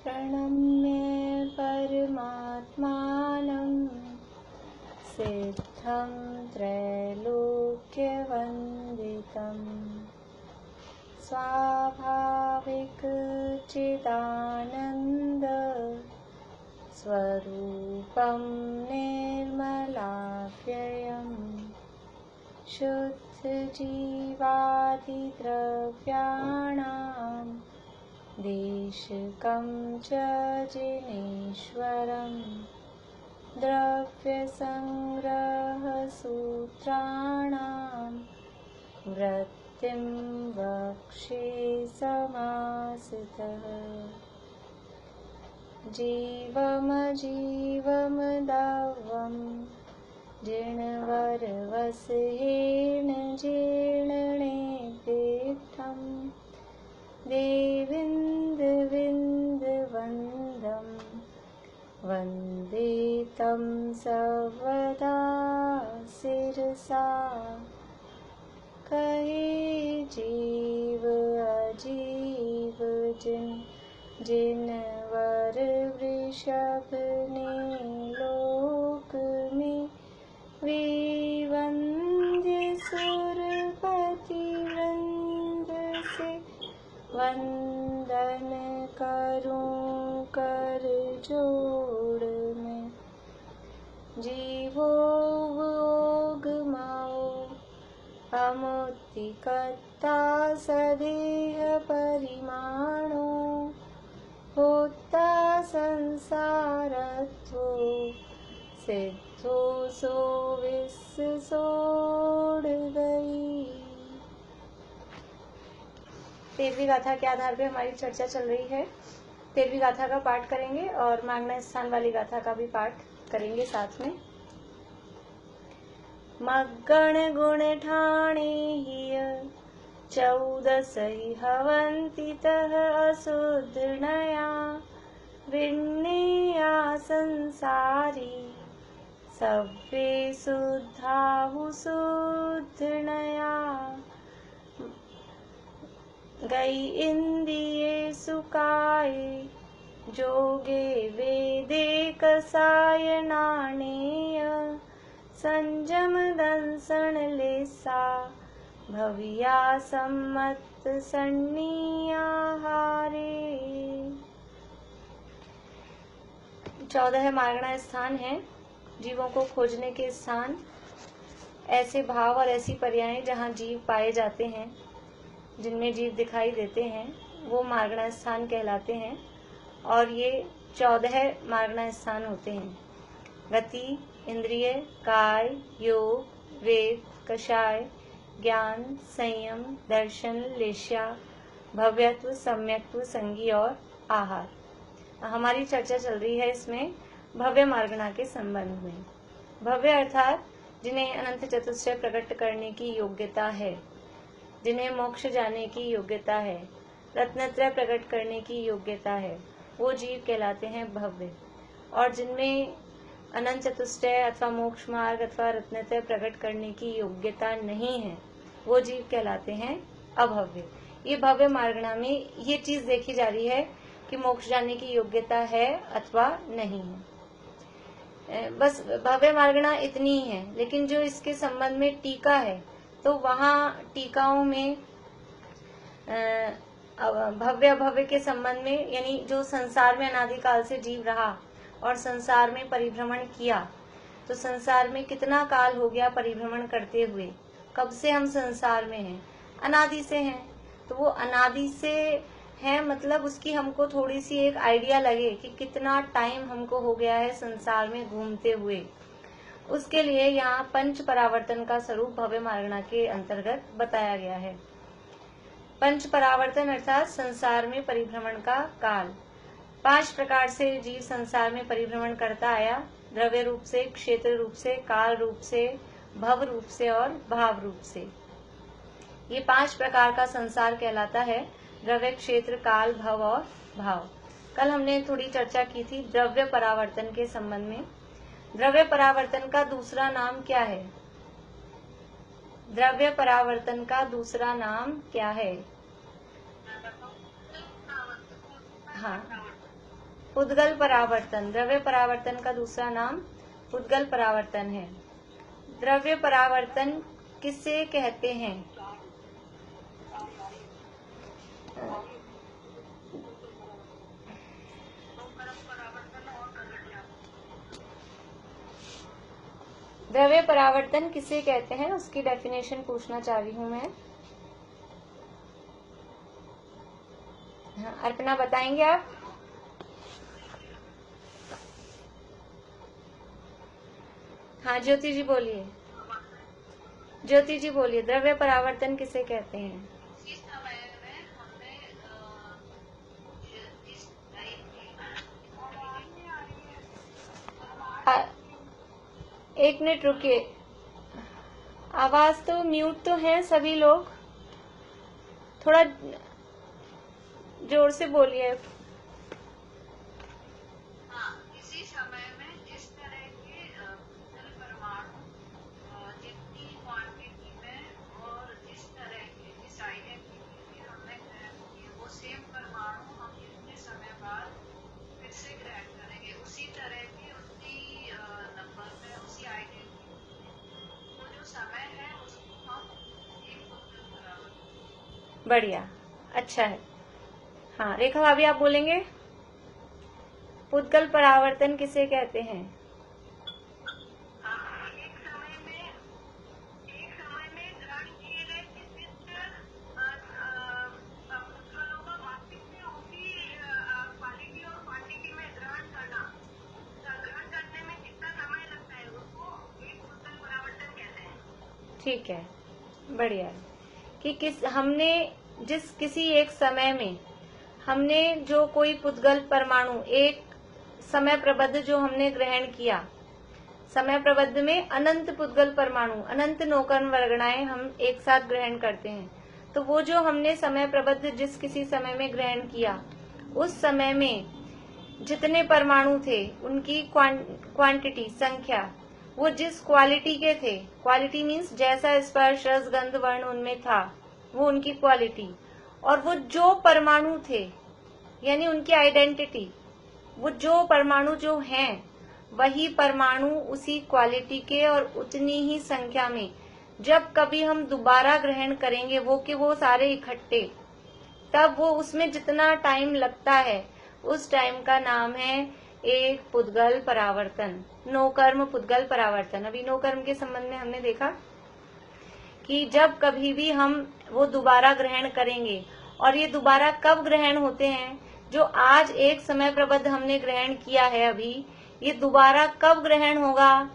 प्रणम्य परमात्मानं सिद्धं त्रैलोक्यवन्दितं स्वाभाविक चिदानन्द स्वरूपं निर्मलाव्ययम् शुद्धजीवादिद्रव्याणां देशकं च जिनेश्वरम् द्रव्यसंग्रहसूत्राणां वृत्तिं वक्षे समासितः जीवमजीवमदावं जिणवरवसहेन जीर्णनेदिष्टं देविन्दविन्दवन्दं वन्दे तं सर्वदा शिरसा कहे जीव अजीव जिनवर वृषभ ने लोक में विवन्द्य सुरपति वृंद से वंदन करूं कर जोड़ में जीवो भोग माओ अमुक्तिकर्ता सदेह परिमाणो होता संसारत्वो सिद्धो सो विश्व सोड़ गई। 13वीं गाथा के आधार पे हमारी चर्चा चल रही है। 13वीं गाथा का पाठ करेंगे और मांगना स्थान वाली गाथा का भी पाठ करेंगे साथ में। मग्गण गुण ठाणे हिय 14 हवन्ति तः अशुद्धनया विन्नेया संसारी सव्ये शुद्धाहु शुद्धनया गई इंद्रिये सुकाये जोगे वेदे कसायनानेय संजम दंसन लेसा भव्या सम्मत सन्नियाहारे। 14 मार्गणा स्थान है, जीवों को खोजने के स्थान, ऐसे भाव और ऐसी पर्याय जहाँ जीव पाए जाते हैं, जिनमें जीव दिखाई देते हैं, वो मार्गणा स्थान कहलाते हैं। और ये 14 मार्गणा स्थान होते हैं। गति, इंद्रिय, काय, योग, वेद, कषाय, ज्ञान, संयम, दर्शन, लेश्या, भव्यत्व, सम्यक्त्व, संगी और आहार। हमारी चर्चा चल रही है इसमें भव्य मार्गणा के संबंध में। भव्य अर्थात जिन्हें अनंत चतुष्टय प्रकट करने की योग्यता है, जिन्हें मोक्ष जाने की योग्यता है, रत्नत्रय प्रकट करने की योग्यता है, वो जीव कहलाते हैं भव्य। और जिनमें अनंत चतुष्टय अथवा मोक्ष मार्ग अथवा रत्नत्रय प्रकट करने की योग्यता नहीं है, वो जीव कहलाते हैं अभव्य। ये भव्य मार्गणा में ये चीज देखी जा रही है कि मोक्ष जाने की योग्यता है अथवा नहीं है। बस भव्य मार्गणा इतनी ही है। लेकिन जो इसके संबंध में टीका है, तो वहाँ टीकाओं में भव्य अभव्य के संबंध में, यानी जो संसार में अनादिकाल से जीव रहा और संसार में परिभ्रमण किया, तो संसार में कितना काल हो गया परिभ्रमण करते हुए, कब से हम संसार में हैं, अनादि से हैं। तो वो अनादि से है, मतलब उसकी हमको थोड़ी सी एक आइडिया लगे कि कितना टाइम हमको हो गया है संसार में घूमते हुए। उसके लिए यहाँ पंच परावर्तन का स्वरूप भव्य मार्गणा के अंतर्गत बताया गया है। पंच परावर्तन अर्थात संसार में परिभ्रमण का काल। 5 प्रकार से जीव संसार में परिभ्रमण करता आया, द्रव्य रूप से, क्षेत्र रूप से, काल रूप से, भव रूप से और भाव रूप से। ये 5 प्रकार का संसार कहलाता है, द्रव्य, क्षेत्र, काल, भव और भाव। कल हमने थोड़ी चर्चा की थी द्रव्य परावर्तन के संबंध में। द्रव्य परावर्तन का दूसरा नाम क्या है? द्रव्य परावर्तन का दूसरा नाम क्या है? हाँ, पुद्गल परावर्तन, द्रव्य परावर्तन का दूसरा नाम पुद्गल परावर्तन है। द्रव्य परावर्तन किसे कहते हैं? द्रव्य परावर्तन किसे कहते हैं उसकी डेफिनेशन पूछना चाह रही हूं मैं। हाँ, अर्पणा बताएंगे आप? हाँ ज्योति जी बोलिए। ज्योति जी बोलिए, द्रव्य परावर्तन किसे कहते हैं? एक मिनट रुकिए, आवाज तो म्यूट तो है सभी लोग, थोड़ा जोर से बोलिए। इसी समय में जिस तरह के जल परमाणु जितनी क्वांटिटी में और जिस तरह के जिस आइडेंटिटी में हमने ग्रहण किए वो सेम परमाणु हम जितने समय बाद फिर से ग्रहण करेंगे उसी तरह की उसी नंबर में उसी आइडेंटिटी में वो जो समय है उसको हम एक पुद्गल परावर्तन। बढ़िया, अच्छा है। हाँ रेखा भाभी आप बोलेंगे, पुद्गल परावर्तन किसे कहते हैं? एक समय में ग्रहण किए गए विशिष्ट पुद्गलों का वास्तविक में उसी क्वालिटी और क्वांटिटी में ग्रहण करने में कितना समय लगता है उसको एक पुद्गल परावर्तन कहते हैं। ठीक है, बढ़िया है कि हमने जिस किसी एक समय में हमने जो कोई पुद्गल परमाणु एक समय प्रबद्ध जो हमने ग्रहण किया, समय प्रबद्ध में अनंत पुद्गल परमाणु, अनंत नौकर्ण वर्गणाएं हम एक साथ ग्रहण करते हैं। तो वो जो हमने समय प्रबद्ध जिस किसी समय में ग्रहण किया, उस समय में जितने परमाणु थे उनकी क्वांटिटी संख्या, वो जिस क्वालिटी के थे, क्वालिटी मीन्स जैसा स्पर्श रस गंध वर्ण उनमें था वो उनकी क्वालिटी, और वो जो परमाणु थे यानी उनकी आइडेंटिटी, वो जो परमाणु जो हैं वही परमाणु उसी क्वालिटी के और उतनी ही संख्या में जब कभी हम दोबारा ग्रहण करेंगे वो सारे इकट्ठे, तब वो उसमें जितना टाइम लगता है उस टाइम का नाम है एक पुद्गल परावर्तन, नौकर्म पुद्गल परावर्तन। अभी नौकर्म के संबंध में हमने देखा कि जब कभी भी हम वो दोबारा ग्रहण करेंगे, और ये दोबारा कब ग्रहण होते हैं, जो आज एक समय प्रबद्ध हमने ग्रहण किया है अभी, ये दोबारा कब ग्रहण होगा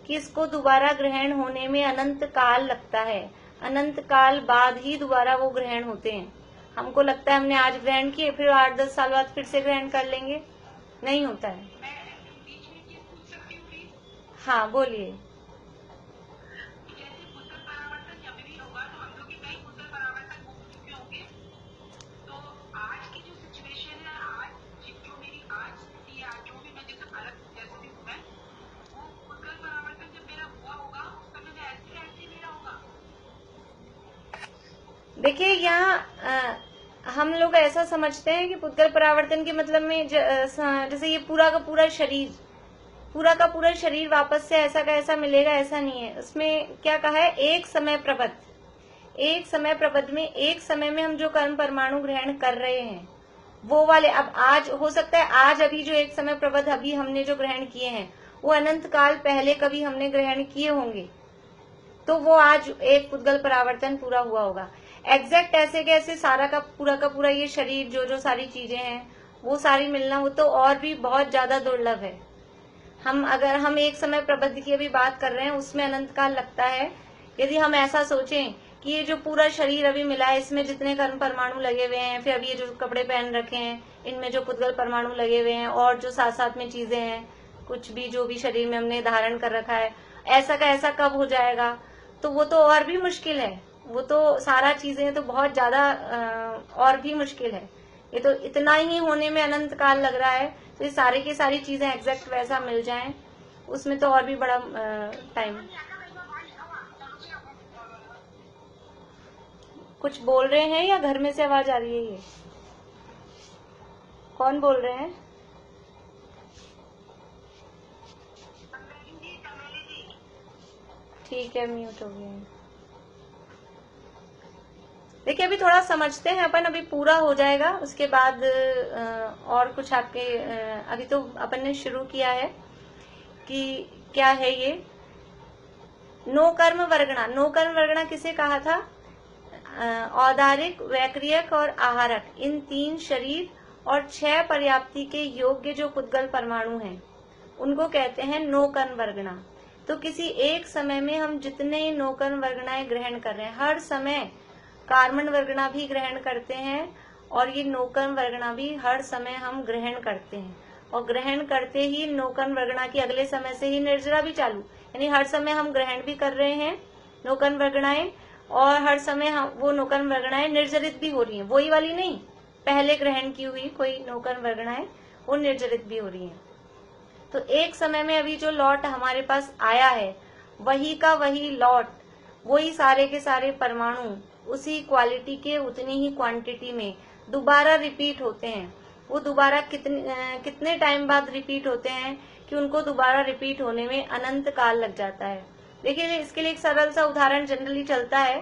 कि इसको दोबारा ग्रहण होने में अनंत काल लगता है, अनंत काल बाद ही दोबारा वो ग्रहण होते हैं। हमको लगता है हमने आज ग्रहण किए फिर 8-10 साल बाद फिर से ग्रहण कर लेंगे, नहीं होता है। हाँ बोलिए। देखिए यहाँ हम लोग ऐसा समझते हैं कि पुद्गल परावर्तन के मतलब में जैसे ये पूरा का पूरा शरीर वापस से ऐसा का ऐसा मिलेगा, ऐसा नहीं है। उसमें क्या कहा है, एक समय प्रबद्ध, एक समय प्रबद्ध में एक समय में हम जो कर्म परमाणु ग्रहण कर रहे हैं वो वाले, अब आज हो सकता है आज अभी जो एक समय प्रबद्ध अभी हमने जो ग्रहण किए हैं वो अनंत काल पहले कभी हमने ग्रहण किए होंगे, तो वो आज एक पुद्गल परावर्तन पूरा हुआ होगा। एग्जैक्ट ऐसे कैसे सारा का पूरा ये शरीर जो जो सारी चीजें हैं वो सारी मिलना, वो तो और भी बहुत ज्यादा दुर्लभ है। अगर हम एक समय प्रबद्ध की अभी बात कर रहे हैं उसमें अनंत काल लगता है। यदि हम ऐसा सोचें कि ये जो पूरा शरीर अभी मिला है इसमें जितने कर्म परमाणु लगे हुए हैं, फिर अभी ये जो कपड़े पहन रखे हैं इनमें जो पुद्गल परमाणु लगे हुए हैं, और जो साथ साथ में चीजें हैं, कुछ भी जो भी शरीर में हमने धारण कर रखा है, ऐसा का ऐसा कब हो जाएगा, तो वो तो और भी मुश्किल है। वो तो सारा चीजें तो बहुत ज्यादा और भी मुश्किल है। ये तो इतना ही होने में अनंत काल लग रहा है, तो ये सारी की सारी चीजें एग्जैक्ट वैसा मिल जाएं उसमें तो और भी बड़ा टाइम। कुछ बोल रहे हैं या घर में से आवाज आ रही है? ये कौन बोल रहे हैं? ठीक है, म्यूट हो गया है। देखिए अभी थोड़ा समझते हैं अपन, अभी पूरा हो जाएगा उसके बाद और कुछ आपके अभी तो अपन ने शुरू किया है कि क्या है ये नो कर्म वर्गणा। नो कर्म वर्गणा किसे कहा था? औदारिक, वैक्रियक और आहारक, इन 3 शरीर और 6 पर्याप्ति के योग्य जो पुद्गल परमाणु हैं उनको कहते हैं नो कर्म वर्गणा। तो किसी एक समय में हम जितने नो कर्म वर्गणाएं ग्रहण कर रहे हैं, हर समय कार्बन वर्गणा भी ग्रहण करते हैं और ये नो कर्म वर्गणा भी हर समय हम ग्रहण करते हैं। और ग्रहण करते ही नो कर्म वर्गणा की अगले समय से ही निर्जरा भी चालू, यानी हर समय हम ग्रहण भी कर रहे हैं नो कर्म वर्गणाएं और हर समय हम वो नो कर्म वर्गणाएं निर्जरित भी हो रही हैं। वही वाली नहीं, पहले ग्रहण की हुई कोई नो कर्म वर्गणाएं वो निर्जरित भी हो रही हैं। तो एक समय में अभी जो लॉट हमारे पास आया है वही का वही लॉट, वही सारे के सारे परमाणु उसी क्वालिटी के उतनी ही क्वांटिटी में दोबारा रिपीट होते हैं। वो दोबारा कितने टाइम बाद रिपीट होते हैं कि उनको दोबारा रिपीट होने में अनंत काल लग जाता है। देखिए इसके लिए एक सरल सा उदाहरण जनरली चलता है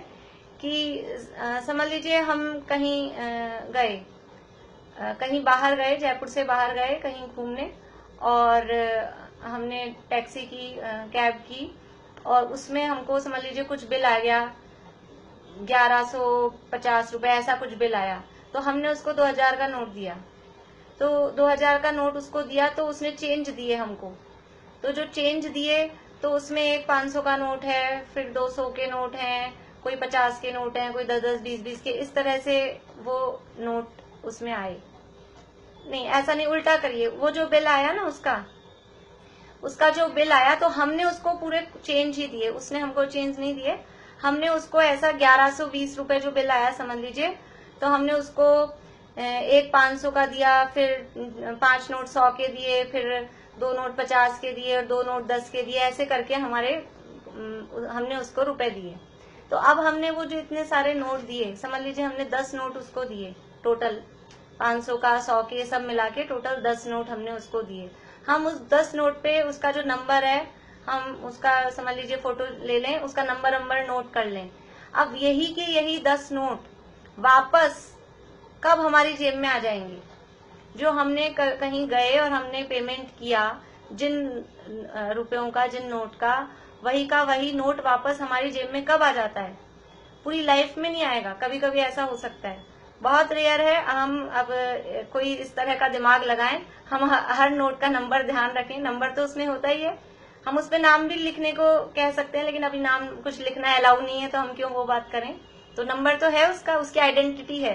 कि समझ लीजिए हम कहीं गए, कहीं बाहर गए, जयपुर से बाहर गए कहीं घूमने और हमने टैक्सी की, कैब की और उसमें हमको समझ लीजिए कुछ बिल आ गया 1150 रुपए, ऐसा कुछ बिल आया। तो हमने उसको 2000 का नोट दिया, तो 2000 का नोट उसको दिया तो उसने चेंज दिए हमको। तो जो चेंज दिए तो उसमें एक 500 का नोट है, फिर 200 के नोट हैं, कोई 50 के नोट हैं, कोई 10-10, 20-20 के, इस तरह से वो नोट उसमें आए। नहीं ऐसा नहीं, उल्टा करिए, वो जो बिल आया ना उसका जो बिल आया तो हमने उसको पूरे चेंज ही दिए, उसने हमको चेंज नहीं दिए। हमने उसको ऐसा 1120 रुपए जो बिल आया समझ लीजिए, तो हमने उसको एक 500 का दिया, फिर 5 नोट 100 के दिए, फिर 2 नोट 50 के दिए और 2 नोट 10 के दिए, ऐसे करके हमने उसको रुपए दिए। तो अब हमने वो जो इतने सारे नोट दिए, समझ लीजिए हमने 10 नोट उसको दिए, टोटल 500 का 100 के सब मिला के टोटल 10 नोट हमने उसको दिए। हम उस 10 नोट पे उसका जो नंबर है हम उसका समझ लीजिए फोटो ले लें, उसका नंबर नोट कर लें। अब यही के यही 10 नोट वापस कब हमारी जेब में आ जाएंगे? जो हमने कहीं गए और हमने पेमेंट किया जिन रुपयों का, जिन नोट का, वही का वही नोट वापस हमारी जेब में कब आ जाता है? पूरी लाइफ में नहीं आएगा, कभी कभी ऐसा हो सकता है, बहुत रेयर है। हम अब कोई इस तरह का दिमाग लगाएं, हम हर नोट का नंबर ध्यान रखें, नंबर तो उसमें होता ही है, हम उस पे नाम भी लिखने को कह सकते हैं, लेकिन अभी नाम कुछ लिखना अलाउ नहीं है तो हम क्यों वो बात करें। तो नंबर तो है उसका, उसकी आइडेंटिटी है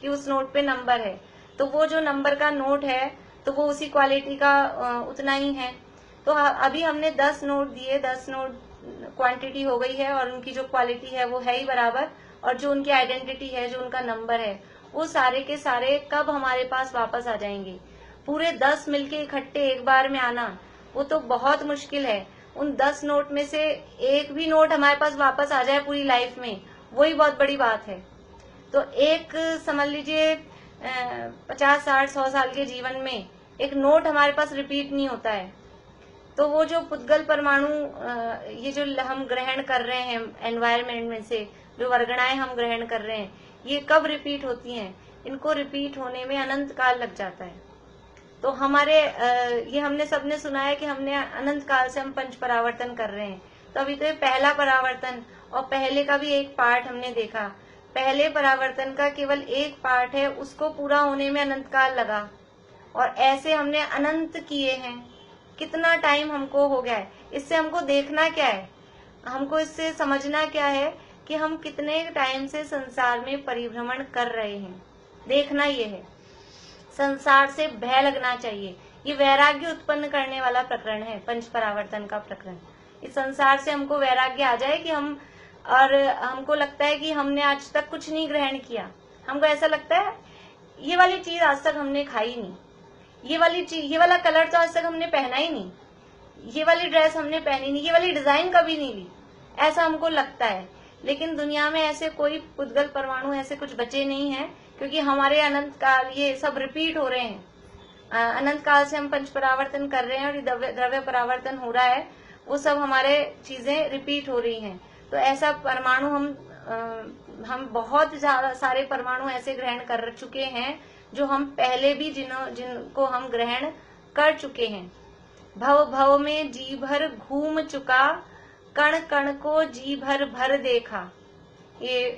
कि उस नोट पे नंबर है, तो वो जो नंबर का नोट है तो वो उसी क्वालिटी का उतना ही है। तो अभी हमने 10 नोट दिए, 10 नोट क्वांटिटी हो गई है और उनकी जो क्वालिटी है वो है ही बराबर, और जो उनकी आइडेंटिटी है, जो उनका नंबर है, वो सारे के सारे कब हमारे पास वापस आ जाएंगे? पूरे 10 मिलके इकट्ठे एक बार में आना वो तो बहुत मुश्किल है। उन 10 नोट में से एक भी नोट हमारे पास वापस आ जाए पूरी लाइफ में, वही बहुत बड़ी बात है। तो एक समझ लीजिए 50, 60, 100 साल के जीवन में एक नोट हमारे पास रिपीट नहीं होता है। तो वो जो पुद्गल परमाणु ये जो हम ग्रहण कर रहे हैं एनवायरमेंट में से, जो वर्गणाएं हम ग्रहण कर रहे हैं, ये कब रिपीट होती हैं? इनको रिपीट होने में अनंत काल लग जाता है। तो हमारे ये हमने सबने सुना है कि हमने अनंत काल से हम पंच परावर्तन कर रहे हैं। तो अभी तो ये पहला परावर्तन और पहले का भी एक पार्ट हमने देखा। पहले परावर्तन का केवल एक पार्ट है, उसको पूरा होने में अनंत काल लगा, और ऐसे हमने अनंत किए हैं। कितना टाइम हमको हो गया है? इससे हमको देखना क्या है, हमको इससे समझना क्या है कि हम कितने टाइम से संसार में परिभ्रमण कर रहे हैं, देखना ये है। संसार से भय लगना चाहिए, ये वैराग्य उत्पन्न करने वाला प्रकरण है, पंच परावर्तन का प्रकरण। इस संसार से हमको वैराग्य आ जाए कि हमको लगता है कि हमने आज तक कुछ नहीं ग्रहण किया, हमको ऐसा लगता है ये वाली चीज आज तक हमने खाई नहीं, ये वाली चीज, ये वाला कलर तो आज तक हमने पहना ही नहीं, ये वाली ड्रेस हमने पहनी नहीं, ये वाली डिजाइन कभी नहीं ली, ऐसा हमको लगता है। लेकिन दुनिया में ऐसे कोई पुद्गल परमाणु ऐसे कुछ बचे नहीं है, क्योंकि हमारे अनंत काल ये सब रिपीट हो रहे हैं। अनंत काल से हम पंच परावर्तन कर रहे हैं और ये द्रव्य परावर्तन हो रहा है। वो सब हमारे चीजें रिपीट हो रही हैं। तो ऐसा परमाणु हम बहुत ज्यादा सारे परमाणु ऐसे ग्रहण कर चुके हैं जो हम पहले भी जिनको हम ग्रहण कर चुके हैं। भव भव में जी भर घूम चुका, कण कण को जी भर भर देखा। ये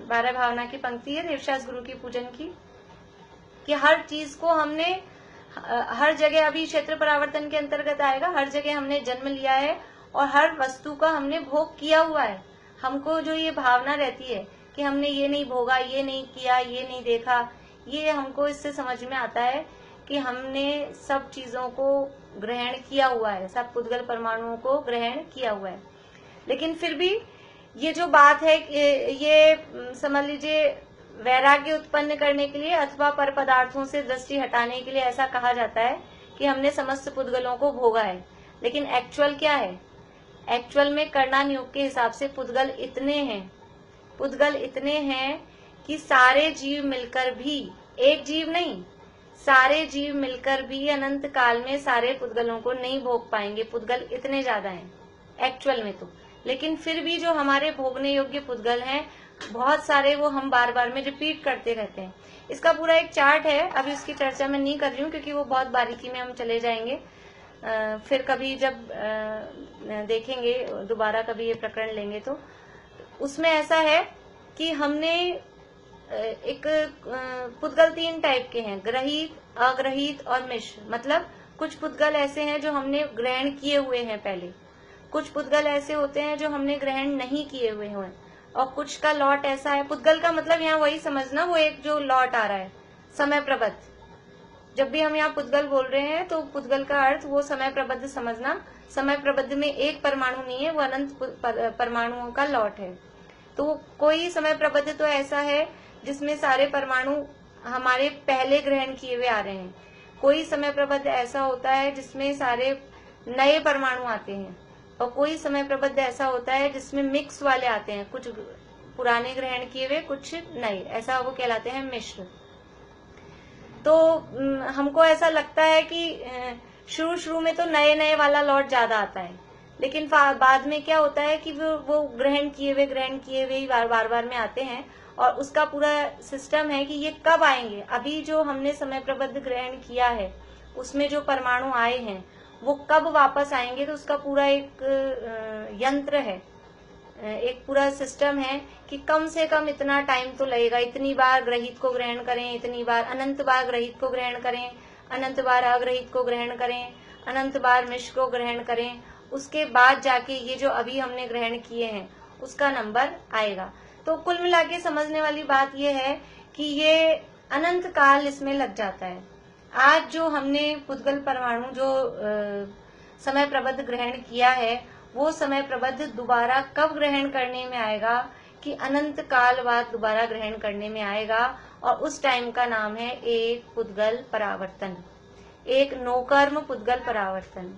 12 भावना की पंक्ति है देवशास गुरु की पूजन की, कि हर चीज को हमने हर जगह, अभी क्षेत्र परावर्तन के अंतर्गत आएगा, हर जगह हमने जन्म लिया है और हर वस्तु का हमने भोग किया हुआ है। हमको जो ये भावना रहती है कि हमने ये नहीं भोगा, ये नहीं किया, ये नहीं देखा, ये हमको इससे समझ में आता है कि हमने सब चीजों को ग्रहण किया हुआ है, सब पुद्गल परमाणुओं को ग्रहण किया हुआ है। लेकिन फिर भी ये जो बात है, ये समझ लीजिए वैराग्य उत्पन्न करने के लिए अथवा पर पदार्थों से दृष्टि हटाने के लिए ऐसा कहा जाता है कि हमने समस्त पुद्गलों को भोगा है। लेकिन एक्चुअल क्या है? एक्चुअल में करणान योग के हिसाब से पुद्गल इतने हैं कि सारे जीव मिलकर भी, एक जीव नहीं, सारे जीव मिलकर भी अनंत काल में सारे पुद्गलों को नहीं भोग पाएंगे। पुद्गल इतने ज्यादा हैं एक्चुअल में तो। लेकिन फिर भी जो हमारे भोगने योग्य पुद्गल हैं बहुत सारे, वो हम बार बार में रिपीट करते रहते हैं। इसका पूरा एक चार्ट है, अभी उसकी चर्चा मैं नहीं कर रही हूँ क्योंकि वो बहुत बारीकी में हम चले जाएंगे। फिर कभी जब देखेंगे दोबारा, कभी ये प्रकरण लेंगे तो उसमें ऐसा है कि हमने एक पुद्गल 3 टाइप के हैं, ग्रहित, अग्रहित और मिश्र। मतलब कुछ पुद्गल ऐसे हैं जो हमने ग्रहण किए हुए हैं पहले, कुछ पुद्गल ऐसे होते हैं जो हमने ग्रहण नहीं किए हुए हैं, और कुछ का लॉट ऐसा है। पुद्गल का मतलब यहाँ वही समझना, वो एक जो लॉट आ रहा है समय प्रबद्ध। जब भी हम यहाँ पुद्गल बोल रहे हैं तो पुद्गल का अर्थ वो समय प्रबद्ध समझना। समय प्रबद्ध में एक परमाणु नहीं है, वो अनंत परमाणुओं का लॉट है। तो कोई समय प्रबद्ध तो ऐसा है जिसमें सारे परमाणु हमारे पहले ग्रहण किए हुए आ रहे हैं। कोई समय प्रबद्ध ऐसा होता है जिसमें सारे नए परमाणु आते हैं, और कोई समय प्रबद्ध ऐसा होता है जिसमें मिक्स वाले आते हैं, कुछ पुराने ग्रहण किए हुए, कुछ नए, ऐसा वो कहलाते हैं मिश्र। तो हमको ऐसा लगता है कि शुरू में तो नए नए वाला लॉट ज्यादा आता है, लेकिन बाद में क्या होता है कि वो ग्रहण किए हुए ही बार में आते हैं। और उसका पूरा सिस्टम है कि ये कब आएंगे। अभी जो हमने समय प्रबद्ध ग्रहण किया है उसमें जो परमाणु आए हैं वो कब वापस आएंगे, तो उसका पूरा एक यंत्र है, एक पूरा सिस्टम है कि कम से कम इतना टाइम तो लगेगा, इतनी बार ग्रहित को ग्रहण करें, इतनी बार, अनंत बार ग्रहित को ग्रहण करें, अनंत बार अग्रहित को ग्रहण करें, अनंत बार मिश्र को ग्रहण करें, उसके बाद जाके ये जो अभी हमने ग्रहण किए हैं उसका नंबर आएगा। तो कुल मिला के समझने वाली बात ये है कि ये अनंत काल इसमें लग जाता है। आज जो हमने पुद्गल परमाणु जो समय प्रबद्ध ग्रहण किया है, वो समय प्रबद्ध दोबारा कब ग्रहण करने में आएगा कि अनंत काल बाद दोबारा ग्रहण करने में आएगा, और उस टाइम का नाम है एक पुद्गल परावर्तन, एक नौकर्म पुद्गल परावर्तन।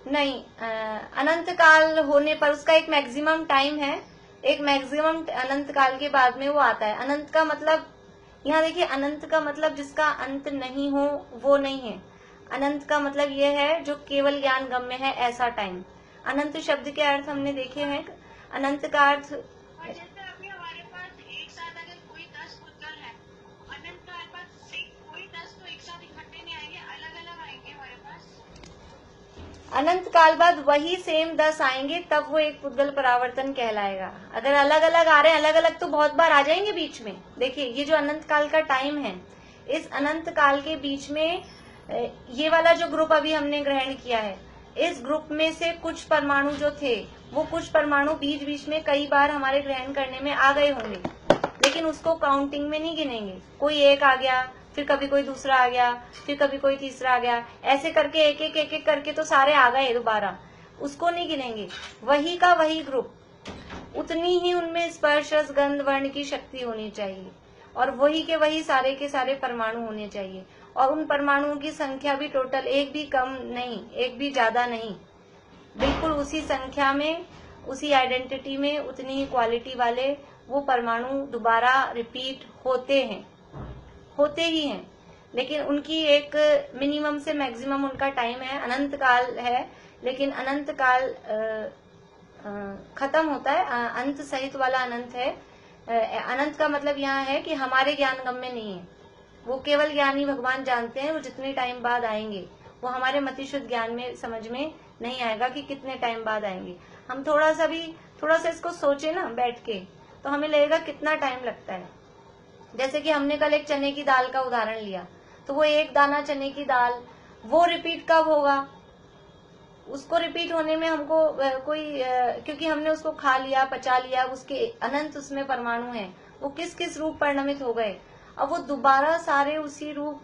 नहीं, अनंत काल होने पर उसका एक मैक्सिमम टाइम है, एक मैक्सिमम अनंत काल के बाद में वो आता है। अनंत का मतलब, यहाँ देखिए, अनंत का मतलब जिसका अंत नहीं हो वो नहीं है। अनंत का मतलब ये है जो केवल ज्ञान गम्य है, ऐसा टाइम। अनंत शब्द के अर्थ हमने देखे हैं। अनंत का अर्थ, हमारे पास एक साथ अगर कोई 10 पुद्गल है, अनंत काल बाद कोई 10 तो एक साथ इकट्ठे नहीं आएंगे, अलग अलग आएंगे हमारे पास। अनंत काल बाद वही सेम 10 आएंगे, तब वो एक पुद्गल परावर्तन कहलाएगा। अगर अलग अलग आ रहे हैं, अलग अलग तो बहुत बार आ जाएंगे बीच में। देखिए, ये जो अनंत काल का टाइम है, इस अनंत काल के बीच में ये वाला जो ग्रुप अभी हमने ग्रहण किया है, इस ग्रुप में से कुछ परमाणु जो थे, वो कुछ परमाणु बीच बीच में कई बार हमारे ग्रहण करने में आ गए होंगे, लेकिन उसको काउंटिंग में नहीं गिनेंगे। कोई एक आ गया, फिर कभी कोई दूसरा आ गया, फिर कभी कोई तीसरा आ गया, ऐसे करके एक एक करके तो सारे आ गए दोबारा, उसको नहीं गिनेंगे। वही का वही ग्रुप, उतनी ही उनमें स्पर्श रस गंध वर्ण की शक्ति होनी चाहिए, और वही के वही सारे के सारे परमाणु होने चाहिए, और उन परमाणुओं की संख्या भी टोटल, एक भी कम नहीं, एक भी ज्यादा नहीं, बिल्कुल उसी संख्या में, उसी आइडेंटिटी में, उतनी ही क्वालिटी वाले वो परमाणु दोबारा रिपीट होते हैं, होते ही हैं। लेकिन उनकी एक मिनिमम से मैक्सिमम उनका टाइम है, अनंत काल है, लेकिन अनंत काल खत्म होता है, अंत सहित वाला अनंत है। अनंत का मतलब यहाँ है कि हमारे ज्ञान गम में नहीं है, वो केवल ज्ञानी भगवान जानते हैं वो जितने टाइम बाद आएंगे, वो हमारे मतिशुद्ध ज्ञान में समझ में नहीं आएगा कि कितने टाइम बाद आएंगे। हम थोड़ा सा इसको सोचे ना बैठ के, तो हमें लगेगा कितना टाइम लगता है। जैसे कि हमने कल एक चने की दाल का उदाहरण लिया, तो वो एक दाना चने की दाल वो रिपीट कब होगा, उसको रिपीट होने में हमको क्योंकि हमने उसको खा लिया, पचा लिया, उसके अनंत उसमें परमाणु हैं, वो किस किस रूप परिणमित हो गए, अब वो दोबारा सारे उसी रूप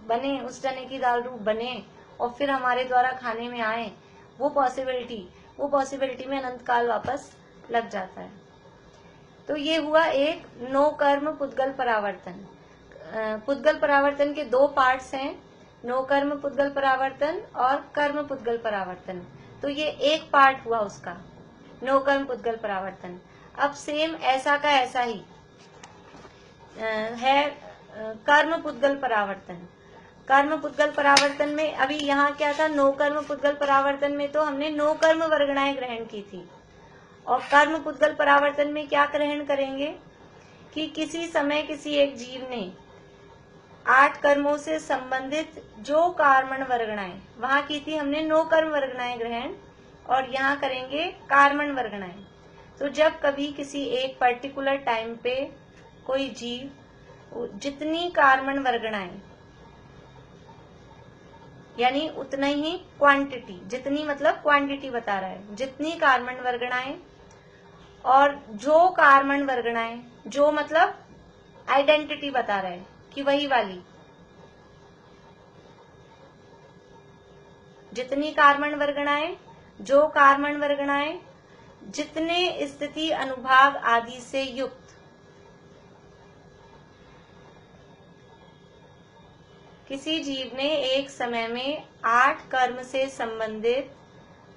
बने, उस चने की दाल रूप बने और फिर हमारे द्वारा खाने में आए, वो पॉसिबिलिटी में अनंत काल वापस लग जाता है। तो ये हुआ एक नो कर्म पुद्गल परावर्तन। पुद्गल परावर्तन के दो पार्ट्स हैं, नो कर्म पुद्गल परावर्तन और कर्म पुद्गल परावर्तन। तो ये एक पार्ट हुआ उसका, नो कर्म पुद्गल परावर्तन। अब सेम ऐसा का ऐसा ही है कर्म पुद्गल परावर्तन। कर्म पुद्गल परावर्तन में अभी यहाँ क्या था, नो कर्म पुद्गल परावर्तन में तो हमने नो कर्म वर्गणाएं ग्रहण की थी, और कर्म पुद्गल परावर्तन में क्या ग्रहण करेंगे कि किसी समय किसी एक जीव ने 8 कर्मों से संबंधित जो कार्मण वर्गणाएं, वहां की थी हमने नो कर्म वर्गणाएं ग्रहण, और यहाँ करेंगे कार्मण वर्गणाएं। तो जब कभी किसी एक पर्टिकुलर टाइम पे कोई जीव जितनी कार्मण वर्गणाएं, यानी उतना ही क्वांटिटी, जितनी मतलब क्वांटिटी बता रहा है, जितनी कार्मण वर्गणाएं और जो कार्मण वर्गणाएं, जो मतलब आइडेंटिटी बता रहा है कि वही वाली, जितनी कार्मण वर्गणाएं, जो कार्मण वर्गणाएं, जितने स्थिति अनुभाग आदि से युक्त, किसी जीव ने एक समय में 8 कर्म से संबंधित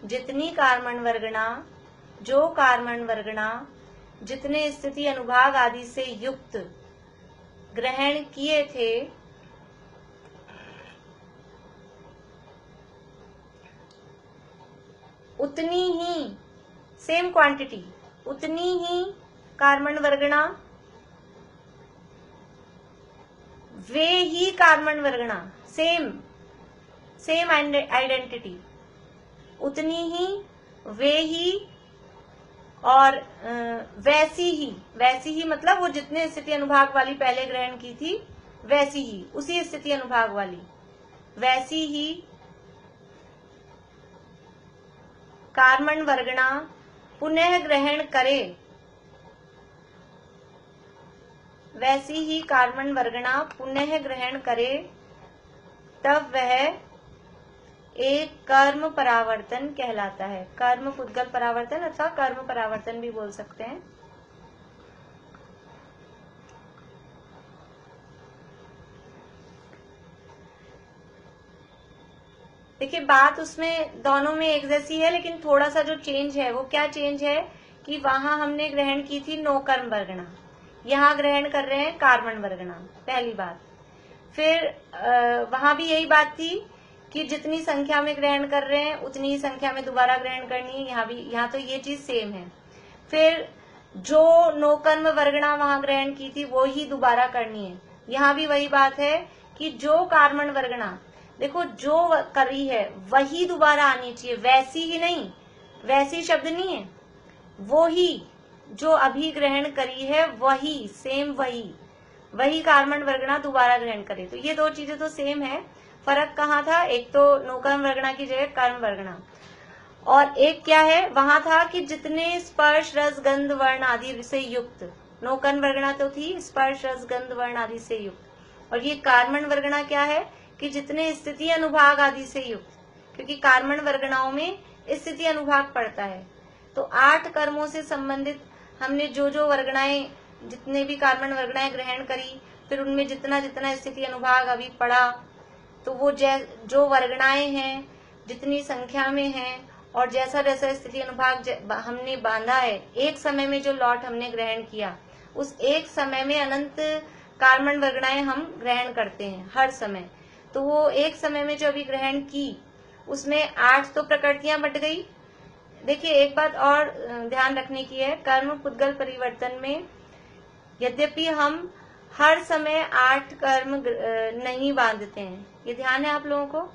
जितनी कार्मण वर्गणा, जो कार्मण वर्गणा, जितने स्थिति अनुभाग आदि से युक्त ग्रहण किए थे, उतनी ही सेम क्वांटिटी, उतनी ही कार्बन वर्गणा, वे ही कार्बन वर्गणा, सेम आइडेंटिटी, उतनी ही, वे ही और वैसी ही मतलब वो जितने स्थिति अनुभाग वाली पहले ग्रहण की थी वैसी ही, उसी स्थिति अनुभाग वाली वैसी ही कार्बन वर्गणा पुनः ग्रहण करे, वैसी ही कार्बन वर्गणा पुनः ग्रहण करे, तब वह एक कर्म परावर्तन कहलाता है। कर्म पुद्गल परावर्तन अथवा कर्म परावर्तन भी बोल सकते हैं। देखिए बात उसमें दोनों में एक जैसी है, लेकिन थोड़ा सा जो चेंज है वो क्या चेंज है कि वहां हमने ग्रहण की थी नो कर्म वर्गणा, यहाँ ग्रहण कर रहे हैं कार्बन वर्गणा, पहली बात। फिर वहां भी यही बात थी कि जितनी संख्या में ग्रहण कर रहे हैं उतनी ही संख्या में दोबारा ग्रहण करनी है, यहाँ तो ये चीज सेम है। फिर जो नो कर्म वर्गणा वहां ग्रहण की थी वो ही दोबारा करनी है, यहाँ भी वही बात है कि जो कार्बन वर्गणा, देखो जो करी है वही दोबारा आनी चाहिए, वैसी ही नहीं, वैसी शब्द नहीं है, वो ही जो अभी ग्रहण करी है वही, सेम वही कार्बन वर्गणा दोबारा ग्रहण करे। तो ये दो चीजें तो सेम है, फर्क कहाँ था, एक तो नो कर्म वर्गणा की जगह कर्म वर्गणा, और एक क्या है वहां था कि जितने स्पर्श रस गंध वर्ण आदि से युक्त, नो कर्म वर्गणा तो थी स्पर्श रस गंध वर्ण आदि से युक्त, और ये कार्बन वर्गणा क्या है कि जितने स्थिति अनुभाग आदि से युक्त, क्योंकि कार्बन वर्गणाओं में स्थिति अनुभाग पड़ता है। तो 8 कर्मों से संबंधित हमने जो वर्गणाएं, जितने भी कार्बन वर्गणाएं ग्रहण करी, फिर उनमें जितना जितना स्थिति अनुभाग अभी पड़ा, तो वो जो वर्गणाएं हैं जितनी संख्या में हैं और जैसा जैसा स्थिति अनुभाग हमने बांधा है, एक समय में जो लॉट हमने ग्रहण किया, उस एक समय में अनंत कार्बन वर्गणाएं हम ग्रहण करते हैं हर समय। तो वो एक समय में जो अभी ग्रहण की उसमें 8 तो प्रकृतियां बट गई। देखिए एक बात और ध्यान रखने की है, कर्म पुद्गल परिवर्तन में यद्यपि हम हर समय 8 कर्म नहीं बांधते हैं, ये ध्यान है आप लोगों को।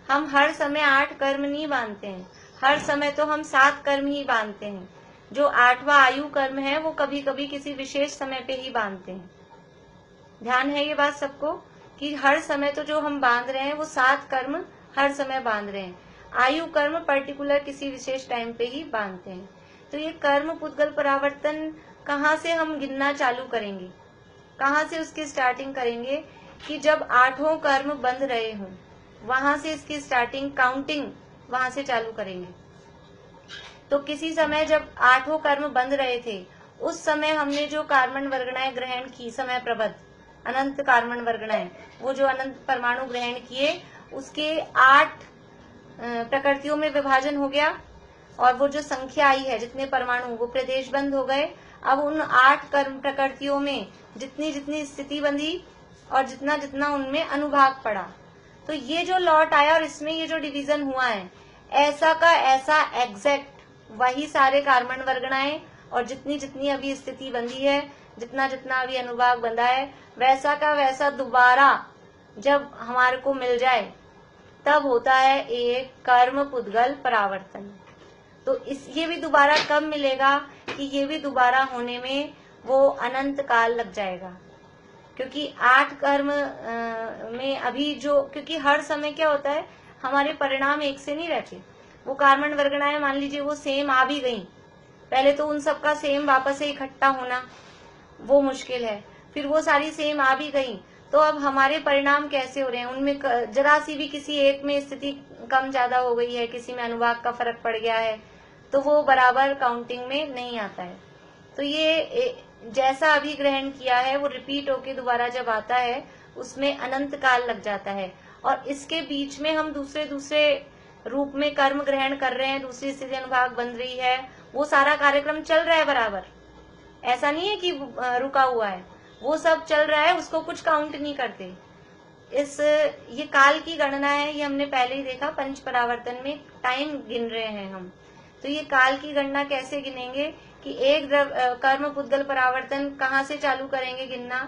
हम हर समय 8 कर्म नहीं बांधते हैं, हर समय तो हम 7 कर्म ही बांधते हैं। जो 8वां आयु कर्म है वो कभी कभी किसी विशेष समय पे ही बांधते हैं। ध्यान है ये बात सबको कि हर समय तो जो हम बांध रहे हैं वो 7 कर्म हर समय बांध रहे हैं, आयु कर्म पर्टिकुलर किसी विशेष टाइम पे ही बांधते हैं। तो ये कर्म पुद्गल परावर्तन कहाँ से हम गिनना चालू करेंगे, कहाँ से उसकी स्टार्टिंग करेंगे कि जब 8 कर्म बंध रहे हों, वहां से इसकी स्टार्टिंग काउंटिंग वहां से चालू करेंगे। तो किसी समय जब 8 कर्म बंध रहे थे उस समय हमने जो कार्बन वर्गणाएं ग्रहण की, समय प्रबद्ध अनंत कार्बन वर्गणाएं, वो जो अनंत परमाणु ग्रहण किए उसके 8 प्रकृतियों में विभाजन हो गया और वो जो संख्या आई है जितने परमाणु वो प्रदेश बंद हो गए। अब उन 8 कर्म प्रकृतियों में जितनी जितनी स्थिति बंधी और जितना जितना उनमें अनुभाग पड़ा, तो ये जो लॉट आया और इसमें ये जो डिवीजन हुआ है, ऐसा का ऐसा एग्जैक्ट वही सारे कार्बन वर्गणाएं और जितनी जितनी अभी स्थिति बंधी है, जितना जितना अभी अनुभाग बंधा है, वैसा का वैसा दोबारा जब हमारे को मिल जाए तब होता है एक कर्म पुद्गल परावर्तन। तो ये भी दोबारा कब मिलेगा कि ये भी दोबारा होने में वो अनंत काल लग जाएगा, क्योंकि 8 कर्म में अभी जो, क्योंकि हर समय क्या होता है हमारे परिणाम एक से नहीं रहते। वो कार्बन वर्गणाएं मान लीजिए वो सेम आ भी गई, पहले तो उन सबका सेम वापस से इकट्ठा होना वो मुश्किल है, फिर वो सारी सेम आ भी गई तो अब हमारे परिणाम कैसे हो रहे हैं, उनमें जरा सी भी किसी एक में स्थिति कम ज्यादा हो गई है, किसी में अनुभाग का फर्क पड़ गया है, तो वो बराबर काउंटिंग में नहीं आता है। तो ये जैसा अभी ग्रहण किया है वो रिपीट होके दोबारा जब आता है उसमें अनंत काल लग जाता है। और इसके बीच में हम दूसरे दूसरे रूप में कर्म ग्रहण कर रहे हैं, दूसरी स्थिति अनुभाग बन रही है, वो सारा कार्यक्रम चल रहा है बराबर, ऐसा नहीं है कि रुका हुआ है, वो सब चल रहा है, उसको कुछ काउंट नहीं करते। ये काल की गणना है, ये हमने पहले ही देखा, पंच परावर्तन में टाइम गिन रहे हैं हम। तो ये काल की गणना कैसे गिनेंगे कि एक कर्म पुद्गल परावर्तन कहाँ से चालू करेंगे गिनना